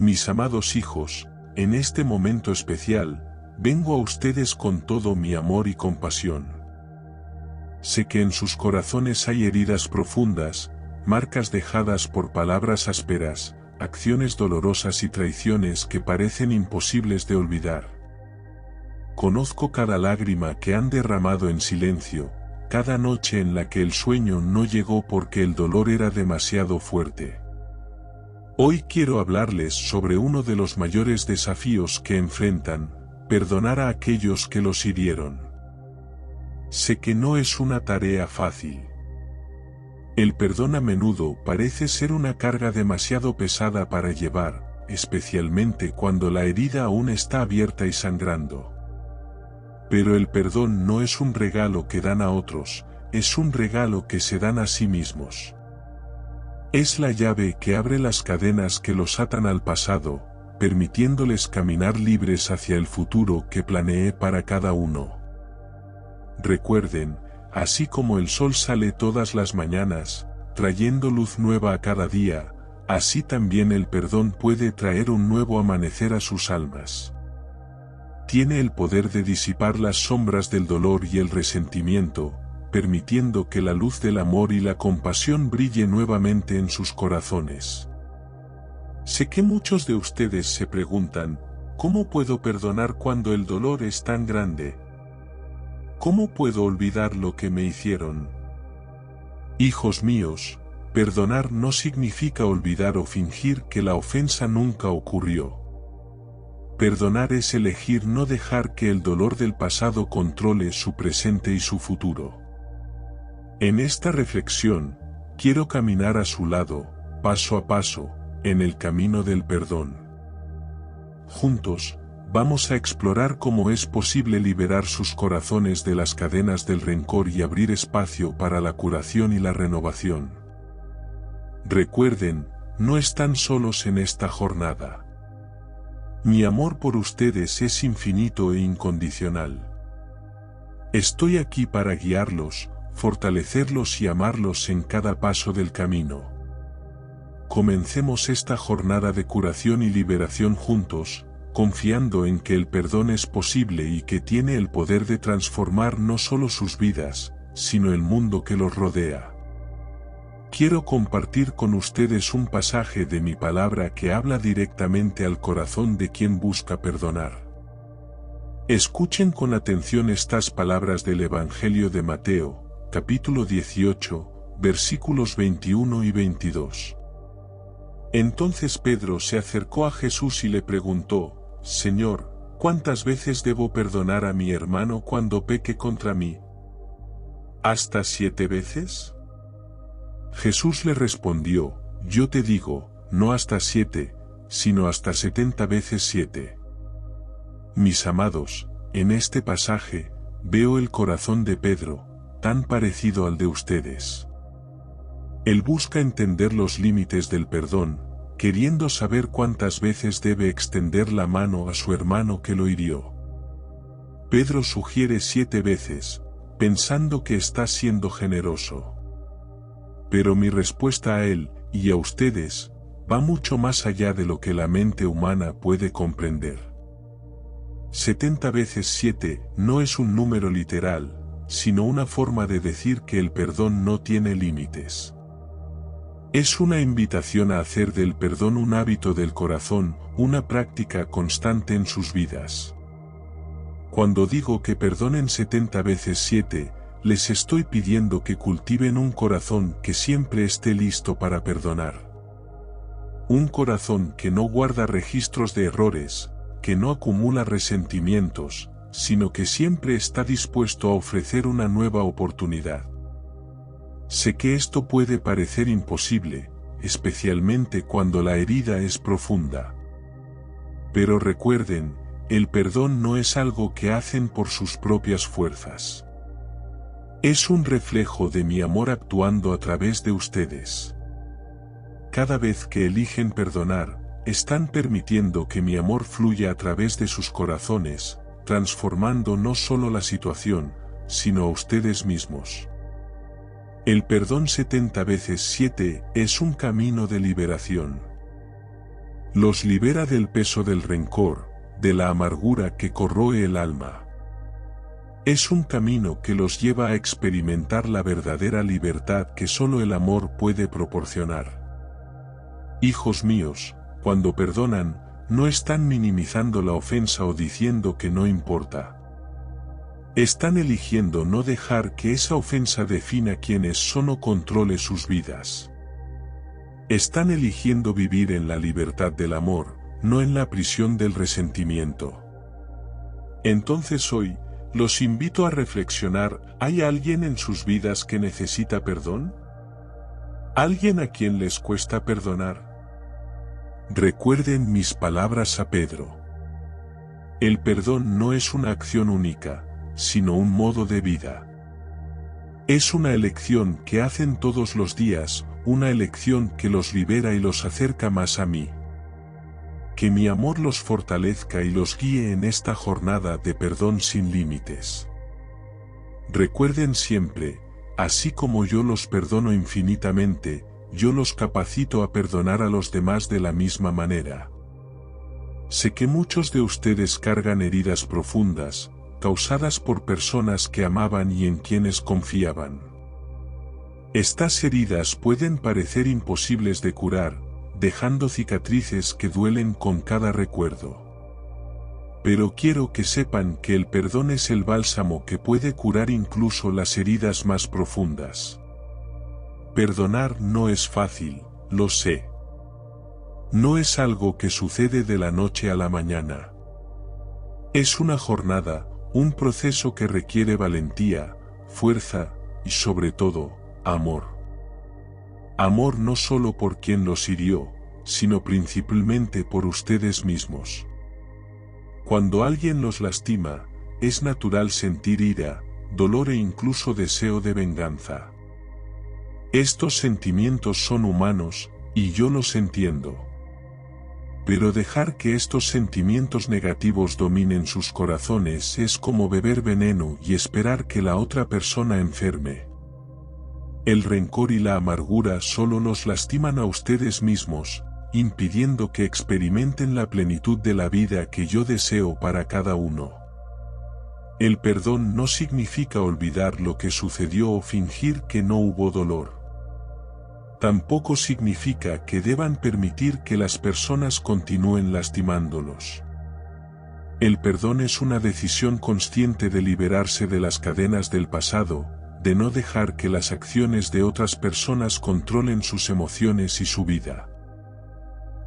Mis amados hijos, en este momento especial, vengo a ustedes con todo mi amor y compasión. Sé que en sus corazones hay heridas profundas, marcas dejadas por palabras ásperas, acciones dolorosas y traiciones que parecen imposibles de olvidar. Conozco cada lágrima que han derramado en silencio, cada noche en la que el sueño no llegó porque el dolor era demasiado fuerte. Hoy quiero hablarles sobre uno de los mayores desafíos que enfrentan: perdonar a aquellos que los hirieron. Sé que no es una tarea fácil. El perdón a menudo parece ser una carga demasiado pesada para llevar, especialmente cuando la herida aún está abierta y sangrando. Pero el perdón no es un regalo que dan a otros, es un regalo que se dan a sí mismos. Es la llave que abre las cadenas que los atan al pasado, permitiéndoles caminar libres hacia el futuro que planeé para cada uno. Recuerden, así como el sol sale todas las mañanas, trayendo luz nueva a cada día, así también el perdón puede traer un nuevo amanecer a sus almas. Tiene el poder de disipar las sombras del dolor y el resentimiento, permitiendo que la luz del amor y la compasión brille nuevamente en sus corazones. Sé que muchos de ustedes se preguntan, ¿cómo puedo perdonar cuando el dolor es tan grande? ¿Cómo puedo olvidar lo que me hicieron? Hijos míos, perdonar no significa olvidar o fingir que la ofensa nunca ocurrió. Perdonar es elegir no dejar que el dolor del pasado controle su presente y su futuro. En esta reflexión, quiero caminar a su lado, paso a paso, en el camino del perdón. Juntos, vamos a explorar cómo es posible liberar sus corazones de las cadenas del rencor y abrir espacio para la curación y la renovación. Recuerden, no están solos en esta jornada. Mi amor por ustedes es infinito e incondicional. Estoy aquí para guiarlos, fortalecerlos y amarlos en cada paso del camino. Comencemos esta jornada de curación y liberación juntos, confiando en que el perdón es posible y que tiene el poder de transformar no solo sus vidas, sino el mundo que los rodea. Quiero compartir con ustedes un pasaje de mi palabra que habla directamente al corazón de quien busca perdonar. Escuchen con atención estas palabras del Evangelio de Mateo, capítulo 18, versículos 21 y 22. Entonces Pedro se acercó a Jesús y le preguntó: Señor, ¿cuántas veces debo perdonar a mi hermano cuando peque contra mí? ¿Hasta 7 veces? Jesús le respondió: Yo te digo, no hasta 7, sino hasta 70 veces 7. Mis amados, en este pasaje, veo el corazón de Pedro, tan parecido al de ustedes. Él busca entender los límites del perdón, queriendo saber cuántas veces debe extender la mano a su hermano que lo hirió. Pedro sugiere 7 veces, pensando que está siendo generoso. Pero mi respuesta a él, y a ustedes, va mucho más allá de lo que la mente humana puede comprender. 70 veces 7 no es un número literal, sino una forma de decir que el perdón no tiene límites. Es una invitación a hacer del perdón un hábito del corazón, una práctica constante en sus vidas. Cuando digo que perdonen 70 veces 7, les estoy pidiendo que cultiven un corazón que siempre esté listo para perdonar. Un corazón que no guarda registros de errores, que no acumula resentimientos, sino que siempre está dispuesto a ofrecer una nueva oportunidad. Sé que esto puede parecer imposible, especialmente cuando la herida es profunda. Pero recuerden, el perdón no es algo que hacen por sus propias fuerzas. Es un reflejo de mi amor actuando a través de ustedes. Cada vez que eligen perdonar, están permitiendo que mi amor fluya a través de sus corazones, transformando no solo la situación, sino a ustedes mismos. El perdón 70 veces 7 es un camino de liberación. Los libera del peso del rencor, de la amargura que corroe el alma. Es un camino que los lleva a experimentar la verdadera libertad que solo el amor puede proporcionar. Hijos míos, cuando perdonan, no están minimizando la ofensa o diciendo que no importa. Están eligiendo no dejar que esa ofensa defina quiénes son o controle sus vidas. Están eligiendo vivir en la libertad del amor, no en la prisión del resentimiento. Entonces hoy, los invito a reflexionar, ¿hay alguien en sus vidas que necesita perdón? ¿Alguien a quien les cuesta perdonar? Recuerden mis palabras a Pedro. El perdón no es una acción única, sino un modo de vida. Es una elección que hacen todos los días, una elección que los libera y los acerca más a mí. Que mi amor los fortalezca y los guíe en esta jornada de perdón sin límites. Recuerden siempre, así como yo los perdono infinitamente, yo los capacito a perdonar a los demás de la misma manera. Sé que muchos de ustedes cargan heridas profundas, causadas por personas que amaban y en quienes confiaban. Estas heridas pueden parecer imposibles de curar, dejando cicatrices que duelen con cada recuerdo. Pero quiero que sepan que el perdón es el bálsamo que puede curar incluso las heridas más profundas. Perdonar no es fácil, lo sé. No es algo que sucede de la noche a la mañana. Es una jornada, un proceso que requiere valentía, fuerza y sobre todo, amor. Amor no solo por quien los hirió, sino principalmente por ustedes mismos. Cuando alguien los lastima, es natural sentir ira, dolor e incluso deseo de venganza. Estos sentimientos son humanos, y yo los entiendo. Pero dejar que estos sentimientos negativos dominen sus corazones es como beber veneno y esperar que la otra persona enferme. El rencor y la amargura solo los lastiman a ustedes mismos, impidiendo que experimenten la plenitud de la vida que yo deseo para cada uno. El perdón no significa olvidar lo que sucedió o fingir que no hubo dolor. Tampoco significa que deban permitir que las personas continúen lastimándolos. El perdón es una decisión consciente de liberarse de las cadenas del pasado, de no dejar que las acciones de otras personas controlen sus emociones y su vida.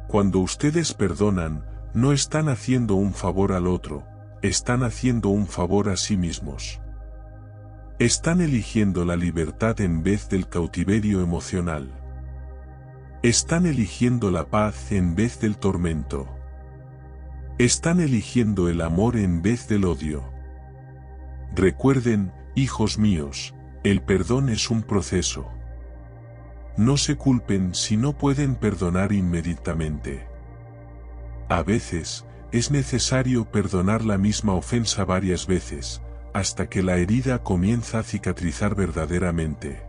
Cuando ustedes perdonan, no están haciendo un favor al otro, están haciendo un favor a sí mismos. Están eligiendo la libertad en vez del cautiverio emocional. Están eligiendo la paz en vez del tormento. Están eligiendo el amor en vez del odio. Recuerden, hijos míos, el perdón es un proceso. No se culpen si no pueden perdonar inmediatamente. A veces, es necesario perdonar la misma ofensa varias veces, hasta que la herida comienza a cicatrizar verdaderamente.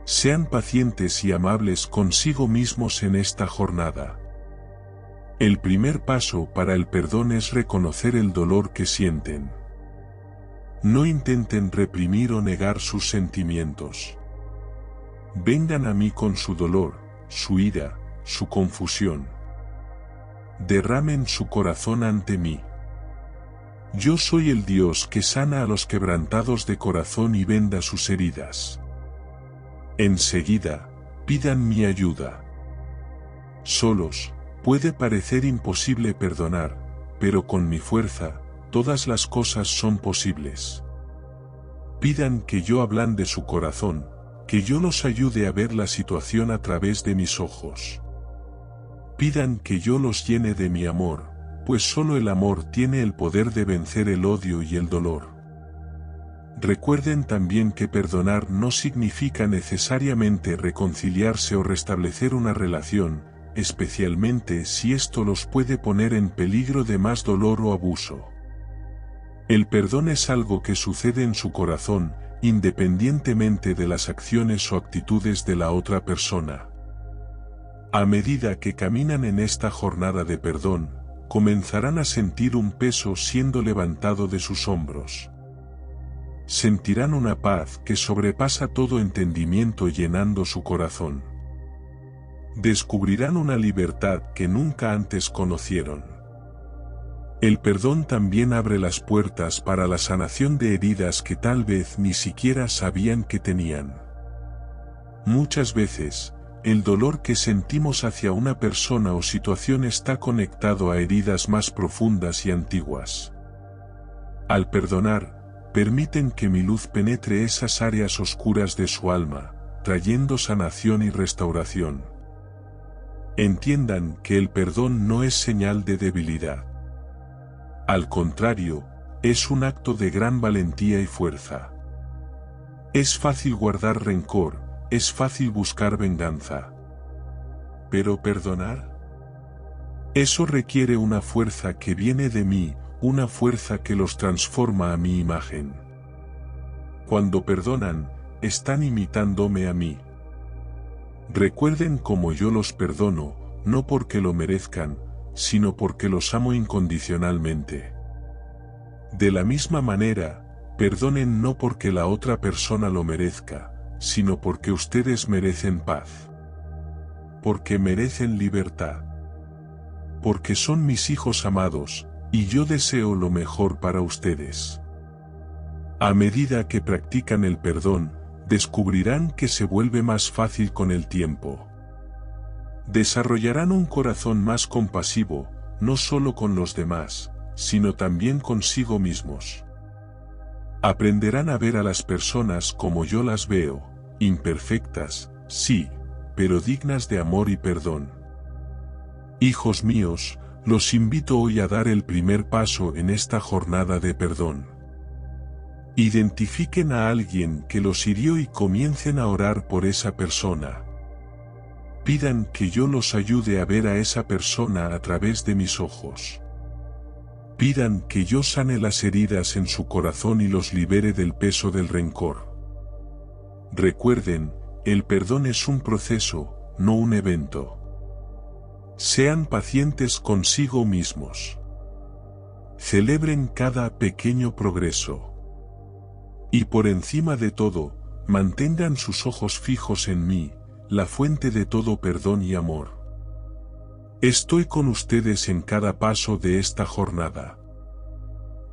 Sean pacientes y amables consigo mismos en esta jornada. El primer paso para el perdón es reconocer el dolor que sienten. No intenten reprimir o negar sus sentimientos. Vengan a mí con su dolor, su ira, su confusión. Derramen su corazón ante mí. Yo soy el Dios que sana a los quebrantados de corazón y venda sus heridas. Enseguida, pidan mi ayuda. Solos, puede parecer imposible perdonar, pero con mi fuerza, todas las cosas son posibles. Pidan que yo ablande su corazón, que yo los ayude a ver la situación a través de mis ojos. Pidan que yo los llene de mi amor, pues solo el amor tiene el poder de vencer el odio y el dolor. Recuerden también que perdonar no significa necesariamente reconciliarse o restablecer una relación, especialmente si esto los puede poner en peligro de más dolor o abuso. El perdón es algo que sucede en su corazón, independientemente de las acciones o actitudes de la otra persona. A medida que caminan en esta jornada de perdón, comenzarán a sentir un peso siendo levantado de sus hombros. Sentirán una paz que sobrepasa todo entendimiento llenando su corazón. Descubrirán una libertad que nunca antes conocieron. El perdón también abre las puertas para la sanación de heridas que tal vez ni siquiera sabían que tenían. Muchas veces, el dolor que sentimos hacia una persona o situación está conectado a heridas más profundas y antiguas. Al perdonar, permiten que mi luz penetre esas áreas oscuras de su alma, trayendo sanación y restauración. Entiendan que el perdón no es señal de debilidad. Al contrario, es un acto de gran valentía y fuerza. Es fácil guardar rencor, es fácil buscar venganza. ¿Pero perdonar? Eso requiere una fuerza que viene de mí, una fuerza que los transforma a mi imagen. Cuando perdonan, están imitándome a mí. Recuerden cómo yo los perdono, no porque lo merezcan, sino porque los amo incondicionalmente. De la misma manera, perdonen no porque la otra persona lo merezca, sino porque ustedes merecen paz. Porque merecen libertad. Porque son mis hijos amados, y yo deseo lo mejor para ustedes. A medida que practican el perdón, descubrirán que se vuelve más fácil con el tiempo. Desarrollarán un corazón más compasivo, no solo con los demás, sino también consigo mismos. Aprenderán a ver a las personas como yo las veo, imperfectas, sí, pero dignas de amor y perdón. Hijos míos, los invito hoy a dar el primer paso en esta jornada de perdón. Identifiquen a alguien que los hirió y comiencen a orar por esa persona. Pidan que yo los ayude a ver a esa persona a través de mis ojos. Pidan que yo sane las heridas en su corazón y los libere del peso del rencor. Recuerden, el perdón es un proceso, no un evento. Sean pacientes consigo mismos. Celebren cada pequeño progreso. Y por encima de todo, mantengan sus ojos fijos en mí, la fuente de todo perdón y amor. Estoy con ustedes en cada paso de esta jornada.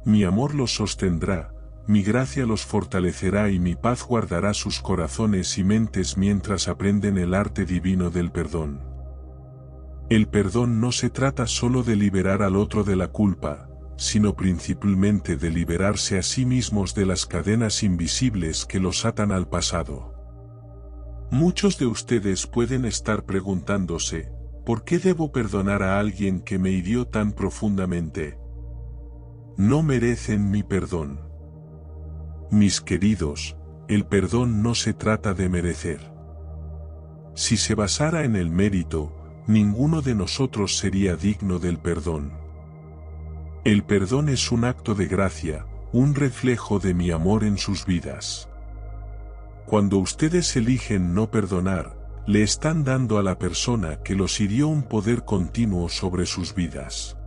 Mi amor los sostendrá, mi gracia los fortalecerá y mi paz guardará sus corazones y mentes mientras aprenden el arte divino del perdón. El perdón no se trata solo de liberar al otro de la culpa, sino principalmente de liberarse a sí mismos de las cadenas invisibles que los atan al pasado. Muchos de ustedes pueden estar preguntándose, ¿por qué debo perdonar a alguien que me hirió tan profundamente? No merecen mi perdón. Mis queridos, el perdón no se trata de merecer. Si se basara en el mérito, ninguno de nosotros sería digno del perdón. El perdón es un acto de gracia, un reflejo de mi amor en sus vidas. Cuando ustedes eligen no perdonar, le están dando a la persona que los hirió un poder continuo sobre sus vidas.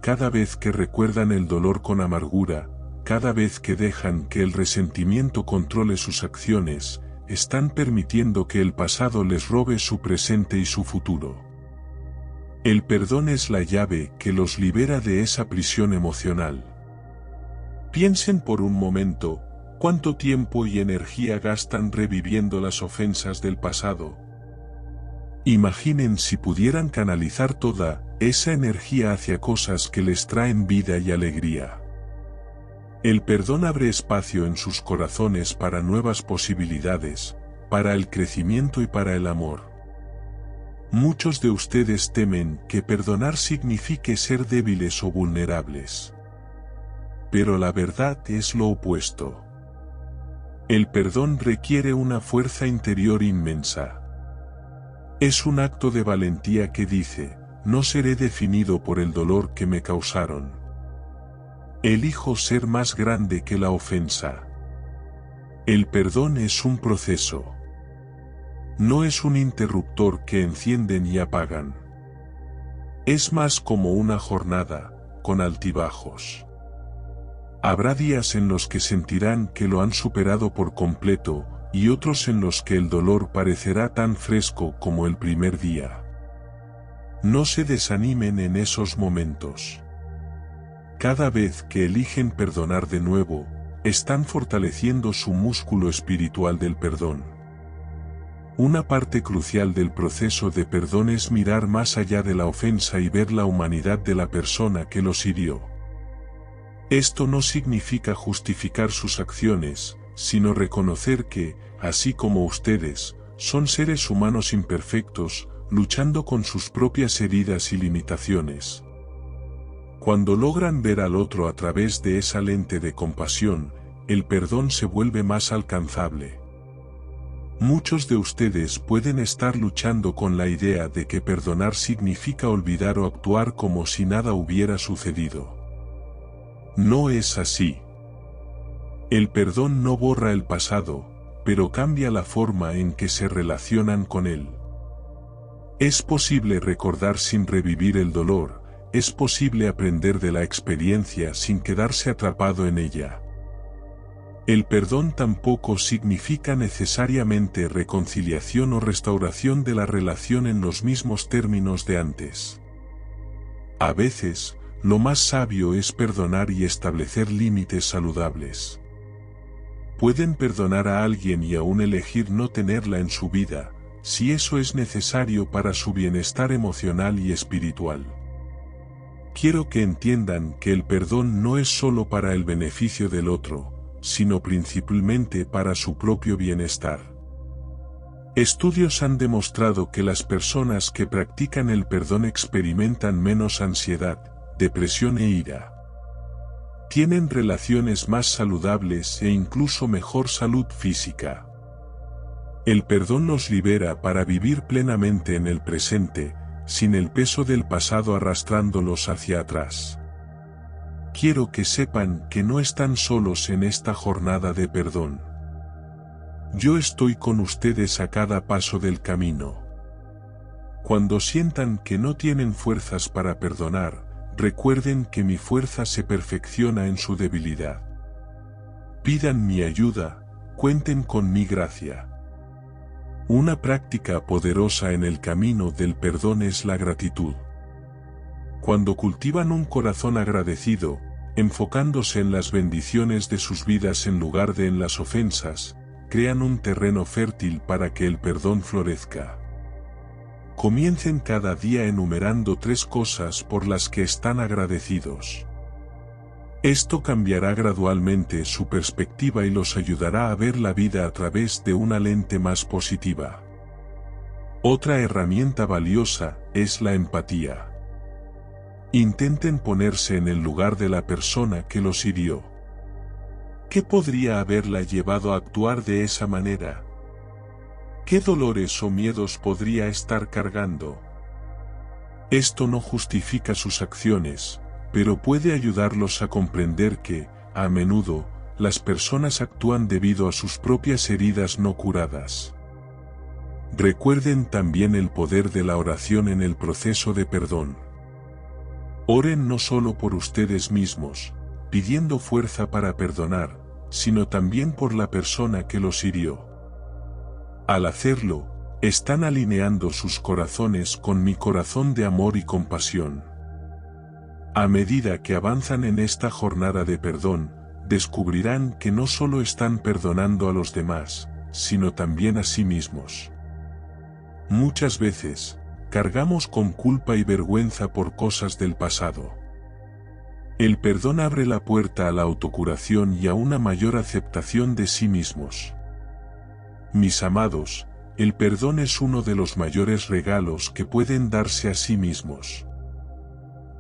Cada vez que recuerdan el dolor con amargura, cada vez que dejan que el resentimiento controle sus acciones, están permitiendo que el pasado les robe su presente y su futuro. El perdón es la llave que los libera de esa prisión emocional. Piensen por un momento, ¿cuánto tiempo y energía gastan reviviendo las ofensas del pasado? Imaginen si pudieran canalizar toda esa energía hacia cosas que les traen vida y alegría. El perdón abre espacio en sus corazones para nuevas posibilidades, para el crecimiento y para el amor. Muchos de ustedes temen que perdonar signifique ser débiles o vulnerables. Pero la verdad es lo opuesto. El perdón requiere una fuerza interior inmensa. Es un acto de valentía que dice, no seré definido por el dolor que me causaron. Elijo ser más grande que la ofensa. El perdón es un proceso. No es un interruptor que encienden y apagan. Es más como una jornada, con altibajos. Habrá días en los que sentirán que lo han superado por completo, y otros en los que el dolor parecerá tan fresco como el primer día. No se desanimen en esos momentos. Cada vez que eligen perdonar de nuevo, están fortaleciendo su músculo espiritual del perdón. Una parte crucial del proceso de perdón es mirar más allá de la ofensa y ver la humanidad de la persona que los hirió. Esto no significa justificar sus acciones, sino reconocer que, así como ustedes, son seres humanos imperfectos, luchando con sus propias heridas y limitaciones. Cuando logran ver al otro a través de esa lente de compasión, el perdón se vuelve más alcanzable. Muchos de ustedes pueden estar luchando con la idea de que perdonar significa olvidar o actuar como si nada hubiera sucedido. No es así. El perdón no borra el pasado, pero cambia la forma en que se relacionan con él. Es posible recordar sin revivir el dolor, es posible aprender de la experiencia sin quedarse atrapado en ella. El perdón tampoco significa necesariamente reconciliación o restauración de la relación en los mismos términos de antes. A veces, lo más sabio es perdonar y establecer límites saludables. Pueden perdonar a alguien y aún elegir no tenerla en su vida, si eso es necesario para su bienestar emocional y espiritual. Quiero que entiendan que el perdón no es solo para el beneficio del otro, sino principalmente para su propio bienestar. Estudios han demostrado que las personas que practican el perdón experimentan menos ansiedad, depresión e ira. Tienen relaciones más saludables e incluso mejor salud física. El perdón nos libera para vivir plenamente en el presente, sin el peso del pasado arrastrándolos hacia atrás. Quiero que sepan que no están solos en esta jornada de perdón. Yo estoy con ustedes a cada paso del camino. Cuando sientan que no tienen fuerzas para perdonar, recuerden que mi fuerza se perfecciona en su debilidad. Pidan mi ayuda, cuenten con mi gracia. Una práctica poderosa en el camino del perdón es la gratitud. Cuando cultivan un corazón agradecido, enfocándose en las bendiciones de sus vidas en lugar de en las ofensas, crean un terreno fértil para que el perdón florezca. Comiencen cada día enumerando 3 cosas por las que están agradecidos. Esto cambiará gradualmente su perspectiva y los ayudará a ver la vida a través de una lente más positiva. Otra herramienta valiosa es la empatía. Intenten ponerse en el lugar de la persona que los hirió. ¿Qué podría haberla llevado a actuar de esa manera? ¿Qué dolores o miedos podría estar cargando? Esto no justifica sus acciones, pero puede ayudarlos a comprender que, a menudo, las personas actúan debido a sus propias heridas no curadas. Recuerden también el poder de la oración en el proceso de perdón. Oren no solo por ustedes mismos, pidiendo fuerza para perdonar, sino también por la persona que los hirió. Al hacerlo, están alineando sus corazones con mi corazón de amor y compasión. A medida que avanzan en esta jornada de perdón, descubrirán que no solo están perdonando a los demás, sino también a sí mismos. Muchas veces, cargamos con culpa y vergüenza por cosas del pasado. El perdón abre la puerta a la autocuración y a una mayor aceptación de sí mismos. Mis amados, el perdón es uno de los mayores regalos que pueden darse a sí mismos.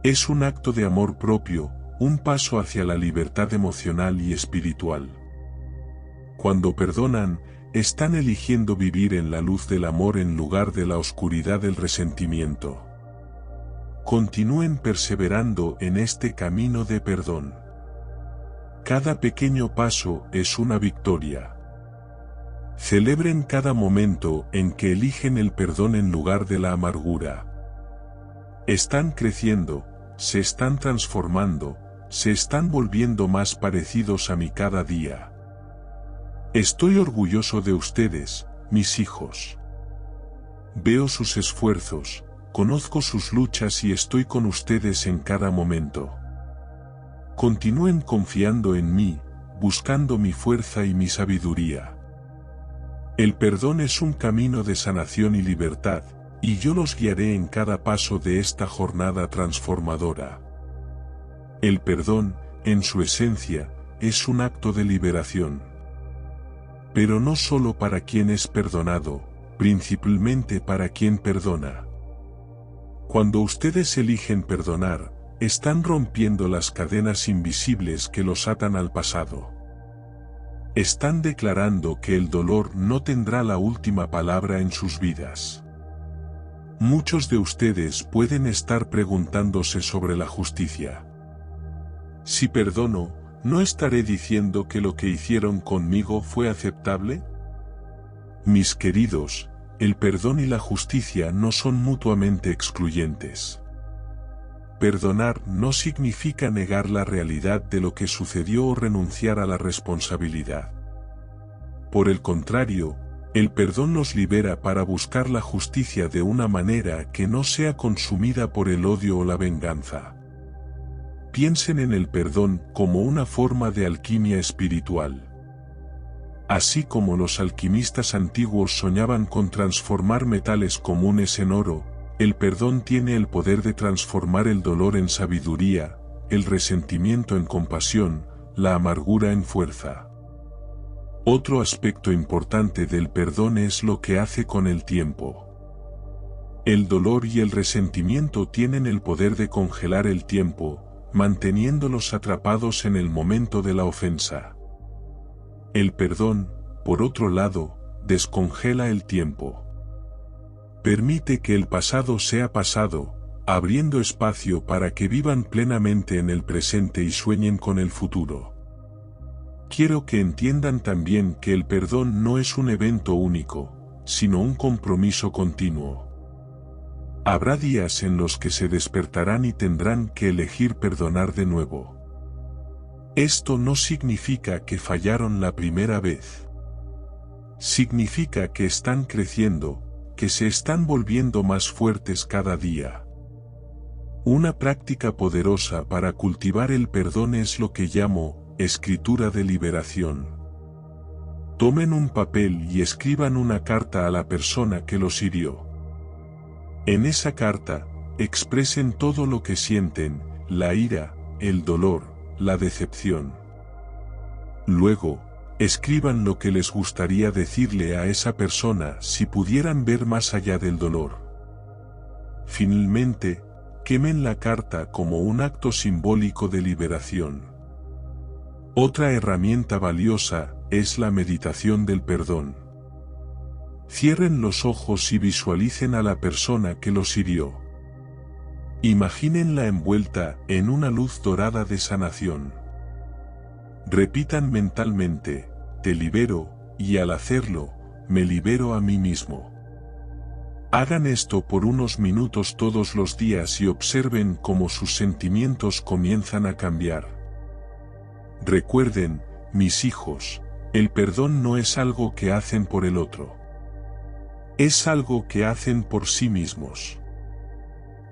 Es un acto de amor propio, un paso hacia la libertad emocional y espiritual. Cuando perdonan, están eligiendo vivir en la luz del amor en lugar de la oscuridad del resentimiento. Continúen perseverando en este camino de perdón. Cada pequeño paso es una victoria. Celebren cada momento en que eligen el perdón en lugar de la amargura. Están creciendo, se están transformando, se están volviendo más parecidos a mí cada día. Estoy orgulloso de ustedes, mis hijos. Veo sus esfuerzos, conozco sus luchas y estoy con ustedes en cada momento. Continúen confiando en mí, buscando mi fuerza y mi sabiduría. El perdón es un camino de sanación y libertad, y yo los guiaré en cada paso de esta jornada transformadora. El perdón, en su esencia, es un acto de liberación. Pero no solo para quien es perdonado, principalmente para quien perdona. Cuando ustedes eligen perdonar, están rompiendo las cadenas invisibles que los atan al pasado. Están declarando que el dolor no tendrá la última palabra en sus vidas. Muchos de ustedes pueden estar preguntándose sobre la justicia. Si perdono, ¿no estaré diciendo que lo que hicieron conmigo fue aceptable? Mis queridos, el perdón y la justicia no son mutuamente excluyentes. Perdonar no significa negar la realidad de lo que sucedió o renunciar a la responsabilidad. Por el contrario, el perdón nos libera para buscar la justicia de una manera que no sea consumida por el odio o la venganza. Piensen en el perdón como una forma de alquimia espiritual. Así como los alquimistas antiguos soñaban con transformar metales comunes en oro, el perdón tiene el poder de transformar el dolor en sabiduría, el resentimiento en compasión, la amargura en fuerza. Otro aspecto importante del perdón es lo que hace con el tiempo. El dolor y el resentimiento tienen el poder de congelar el tiempo, manteniéndolos atrapados en el momento de la ofensa. El perdón, por otro lado, descongela el tiempo. Permite que el pasado sea pasado, abriendo espacio para que vivan plenamente en el presente y sueñen con el futuro. Quiero que entiendan también que el perdón no es un evento único, sino un compromiso continuo. Habrá días en los que se despertarán y tendrán que elegir perdonar de nuevo. Esto no significa que fallaron la primera vez. Significa que están creciendo, que se están volviendo más fuertes cada día. Una práctica poderosa para cultivar el perdón es lo que llamo escritura de liberación. Tomen un papel y escriban una carta a la persona que los hirió. En esa carta, expresen todo lo que sienten, la ira, el dolor, la decepción. Luego, escriban lo que les gustaría decirle a esa persona si pudieran ver más allá del dolor. Finalmente, quemen la carta como un acto simbólico de liberación. Otra herramienta valiosa es la meditación del perdón. Cierren los ojos y visualicen a la persona que los hirió. Imagínenla envuelta en una luz dorada de sanación. Repitan mentalmente, te libero, y al hacerlo, me libero a mí mismo. Hagan esto por unos minutos todos los días y observen cómo sus sentimientos comienzan a cambiar. Recuerden, mis hijos, el perdón no es algo que hacen por el otro. Es algo que hacen por sí mismos.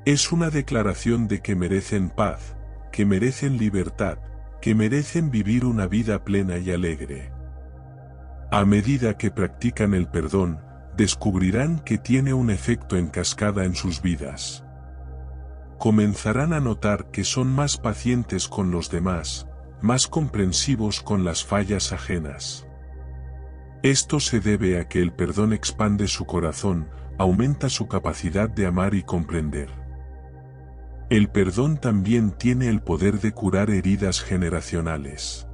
Es una declaración de que merecen paz, que merecen libertad, que merecen vivir una vida plena y alegre. A medida que practican el perdón, descubrirán que tiene un efecto en cascada en sus vidas. Comenzarán a notar que son más pacientes con los demás, más comprensivos con las fallas ajenas. Esto se debe a que el perdón expande su corazón, aumenta su capacidad de amar y comprender. El perdón también tiene el poder de curar heridas generacionales.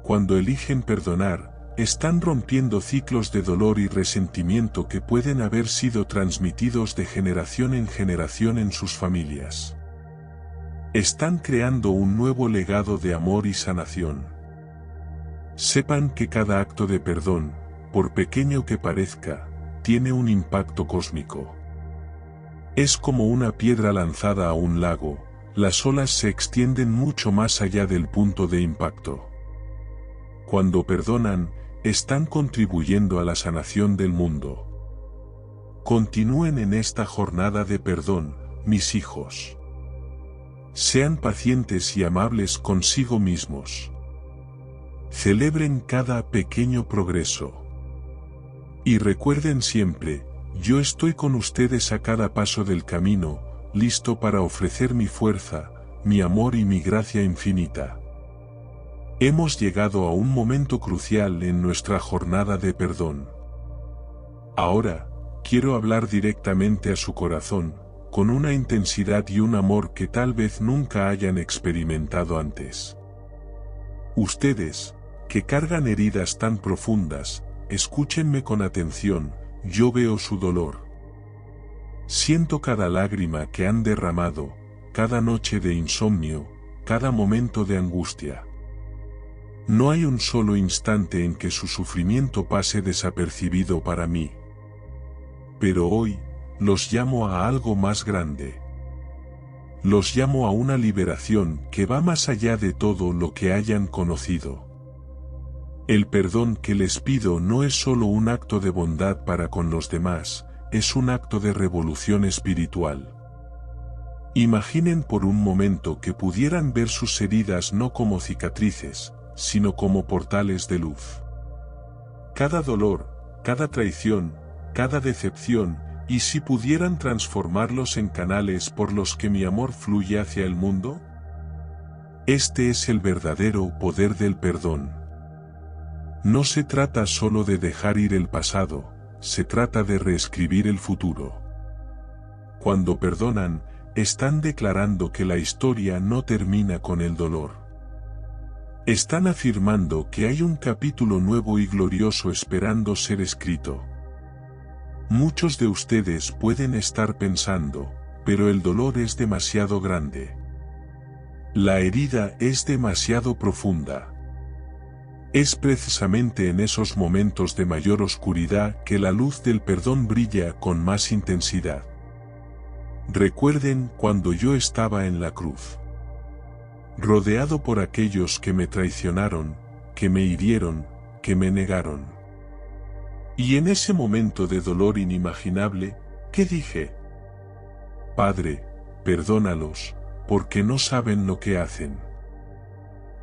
Cuando eligen perdonar, están rompiendo ciclos de dolor y resentimiento que pueden haber sido transmitidos de generación en sus familias. Están creando un nuevo legado de amor y sanación. Sepan que cada acto de perdón, por pequeño que parezca, tiene un impacto cósmico. Es como una piedra lanzada a un lago, las olas se extienden mucho más allá del punto de impacto. Cuando perdonan, están contribuyendo a la sanación del mundo. Continúen en esta jornada de perdón, mis hijos. Sean pacientes y amables consigo mismos. Celebren cada pequeño progreso. Y recuerden siempre, yo estoy con ustedes a cada paso del camino, listo para ofrecer mi fuerza, mi amor y mi gracia infinita. Hemos llegado a un momento crucial en nuestra jornada de perdón. Ahora, quiero hablar directamente a su corazón, con una intensidad y un amor que tal vez nunca hayan experimentado antes. Ustedes, que cargan heridas tan profundas, escúchenme con atención, yo veo su dolor. Siento cada lágrima que han derramado, cada noche de insomnio, cada momento de angustia. No hay un solo instante en que su sufrimiento pase desapercibido para mí. Pero hoy, los llamo a algo más grande. Los llamo a una liberación que va más allá de todo lo que hayan conocido. El perdón que les pido no es solo un acto de bondad para con los demás, es un acto de revolución espiritual. Imaginen por un momento que pudieran ver sus heridas no como cicatrices, sino como portales de luz. Cada dolor, cada traición, cada decepción, ¿y si pudieran transformarlos en canales por los que mi amor fluye hacia el mundo? Este es el verdadero poder del perdón. No se trata solo de dejar ir el pasado, se trata de reescribir el futuro. Cuando perdonan, están declarando que la historia no termina con el dolor. Están afirmando que hay un capítulo nuevo y glorioso esperando ser escrito. Muchos de ustedes pueden estar pensando, pero el dolor es demasiado grande. La herida es demasiado profunda. Es precisamente en esos momentos de mayor oscuridad que la luz del perdón brilla con más intensidad. Recuerden cuando yo estaba en la cruz, rodeado por aquellos que me traicionaron, que me hirieron, que me negaron. Y en ese momento de dolor inimaginable, ¿qué dije? Padre, perdónalos, porque no saben lo que hacen.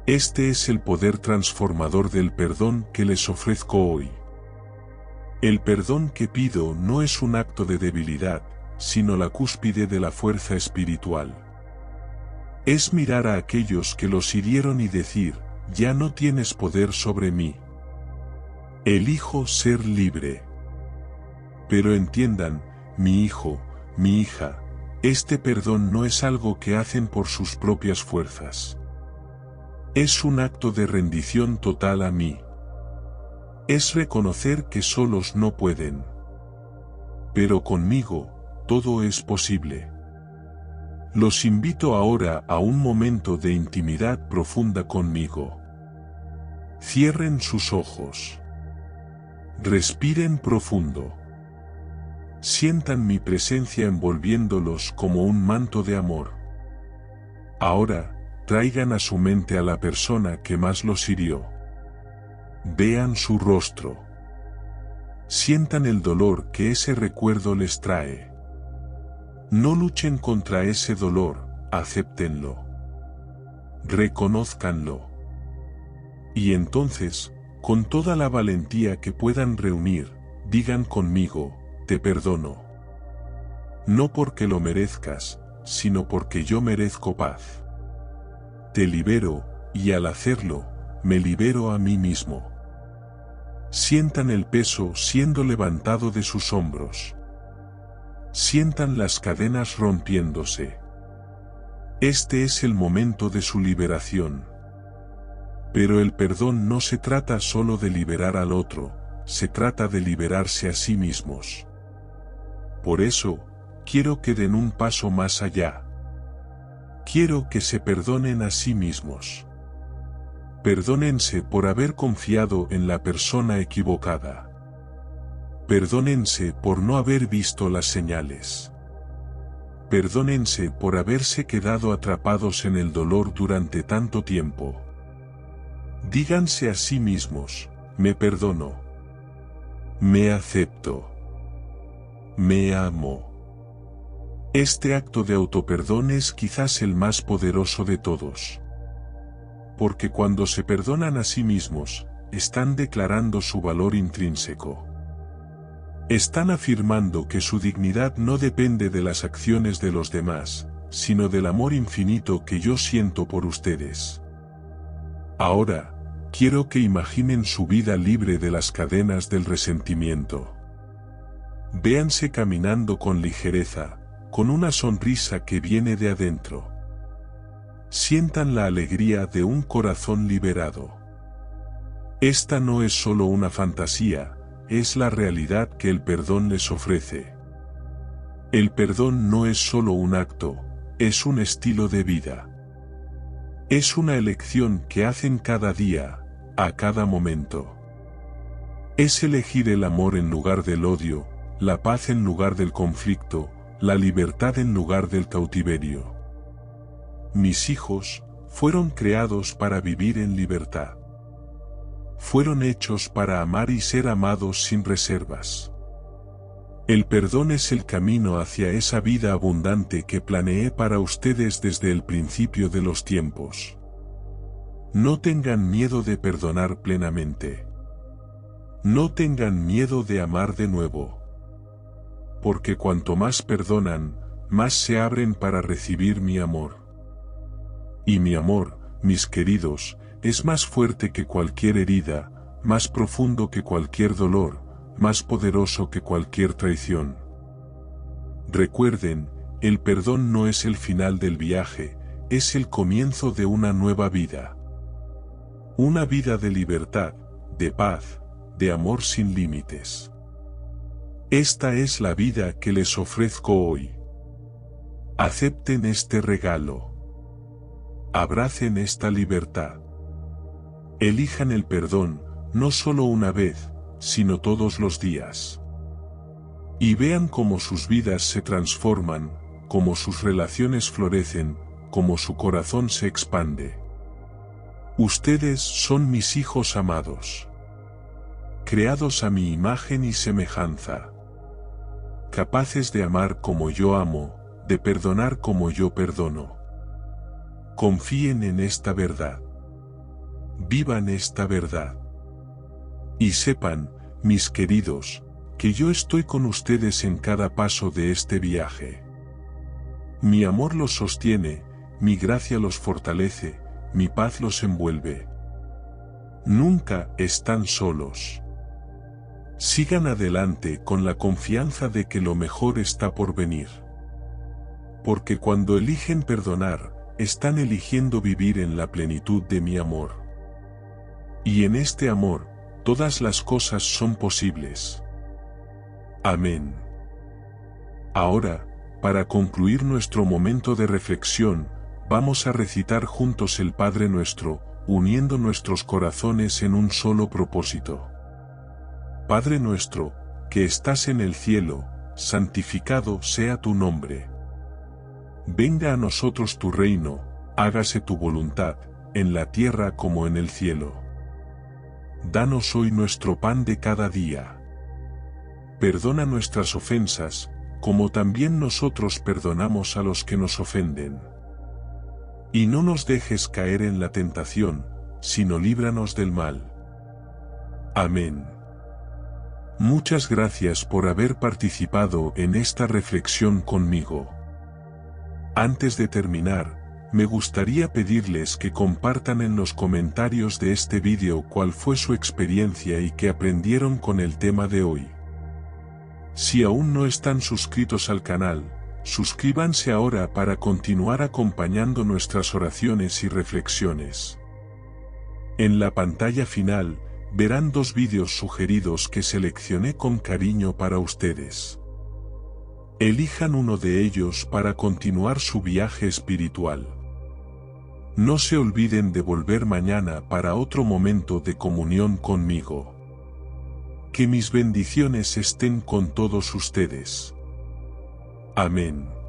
Este es el poder transformador del perdón que les ofrezco hoy. El perdón que pido no es un acto de debilidad, sino la cúspide de la fuerza espiritual. Es mirar a aquellos que los hirieron y decir, ya no tienes poder sobre mí. Elijo ser libre. Pero entiendan, mi hijo, mi hija, este perdón no es algo que hacen por sus propias fuerzas. Es un acto de rendición total a mí. Es reconocer que solos no pueden. Pero conmigo, todo es posible. Los invito ahora a un momento de intimidad profunda conmigo. Cierren sus ojos. Respiren profundo. Sientan mi presencia envolviéndolos como un manto de amor. Ahora, traigan a su mente a la persona que más los hirió. Vean su rostro. Sientan el dolor que ese recuerdo les trae. No luchen contra ese dolor, acéptenlo. Reconózcanlo. Y entonces, con toda la valentía que puedan reunir, digan conmigo, te perdono. No porque lo merezcas, sino porque yo merezco paz. Te libero, y al hacerlo, me libero a mí mismo. Sientan el peso siendo levantado de sus hombros. Sientan las cadenas rompiéndose. Este es el momento de su liberación. Pero el perdón no se trata solo de liberar al otro, se trata de liberarse a sí mismos. Por eso, quiero que den un paso más allá. Quiero que se perdonen a sí mismos. Perdónense por haber confiado en la persona equivocada. Perdónense por no haber visto las señales. Perdónense por haberse quedado atrapados en el dolor durante tanto tiempo. Díganse a sí mismos, me perdono. Me acepto. Me amo. Este acto de autoperdón es quizás el más poderoso de todos. Porque cuando se perdonan a sí mismos, están declarando su valor intrínseco. Están afirmando que su dignidad no depende de las acciones de los demás, sino del amor infinito que yo siento por ustedes. Ahora, quiero que imaginen su vida libre de las cadenas del resentimiento. Véanse caminando con ligereza, con una sonrisa que viene de adentro. Sientan la alegría de un corazón liberado. Esta no es solo una fantasía, es la realidad que el perdón les ofrece. El perdón no es solo un acto, es un estilo de vida. Es una elección que hacen cada día, a cada momento. Es elegir el amor en lugar del odio, la paz en lugar del conflicto, la libertad en lugar del cautiverio. Mis hijos fueron creados para vivir en libertad. Fueron hechos para amar y ser amados sin reservas. El perdón es el camino hacia esa vida abundante que planeé para ustedes desde el principio de los tiempos. No tengan miedo de perdonar plenamente. No tengan miedo de amar de nuevo. Porque cuanto más perdonan, más se abren para recibir mi amor. Y mi amor, mis queridos, es más fuerte que cualquier herida, más profundo que cualquier dolor, más poderoso que cualquier traición. Recuerden, el perdón no es el final del viaje, es el comienzo de una nueva vida. Una vida de libertad, de paz, de amor sin límites. Esta es la vida que les ofrezco hoy. Acepten este regalo. Abracen esta libertad. Elijan el perdón, no solo una vez, sino todos los días. Y vean cómo sus vidas se transforman, cómo sus relaciones florecen, cómo su corazón se expande. Ustedes son mis hijos amados. Creados a mi imagen y semejanza. Capaces de amar como yo amo, de perdonar como yo perdono. Confíen en esta verdad. Vivan esta verdad. Y sepan, mis queridos, que yo estoy con ustedes en cada paso de este viaje. Mi amor los sostiene, mi gracia los fortalece, mi paz los envuelve. Nunca están solos. Sigan adelante con la confianza de que lo mejor está por venir. Porque cuando eligen perdonar, están eligiendo vivir en la plenitud de mi amor. Y en este amor, todas las cosas son posibles. Amén. Ahora, para concluir nuestro momento de reflexión, vamos a recitar juntos el Padre Nuestro, uniendo nuestros corazones en un solo propósito. Padre nuestro, que estás en el cielo, santificado sea tu nombre. Venga a nosotros tu reino, hágase tu voluntad, en la tierra como en el cielo. Danos hoy nuestro pan de cada día. Perdona nuestras ofensas, como también nosotros perdonamos a los que nos ofenden. Y no nos dejes caer en la tentación, sino líbranos del mal. Amén. Muchas gracias por haber participado en esta reflexión conmigo. Antes de terminar, me gustaría pedirles que compartan en los comentarios de este vídeo cuál fue su experiencia y qué aprendieron con el tema de hoy. Si aún no están suscritos al canal, suscríbanse ahora para continuar acompañando nuestras oraciones y reflexiones. En la pantalla final, verán 2 vídeos sugeridos que seleccioné con cariño para ustedes. Elijan uno de ellos para continuar su viaje espiritual. No se olviden de volver mañana para otro momento de comunión conmigo. Que mis bendiciones estén con todos ustedes. Amén.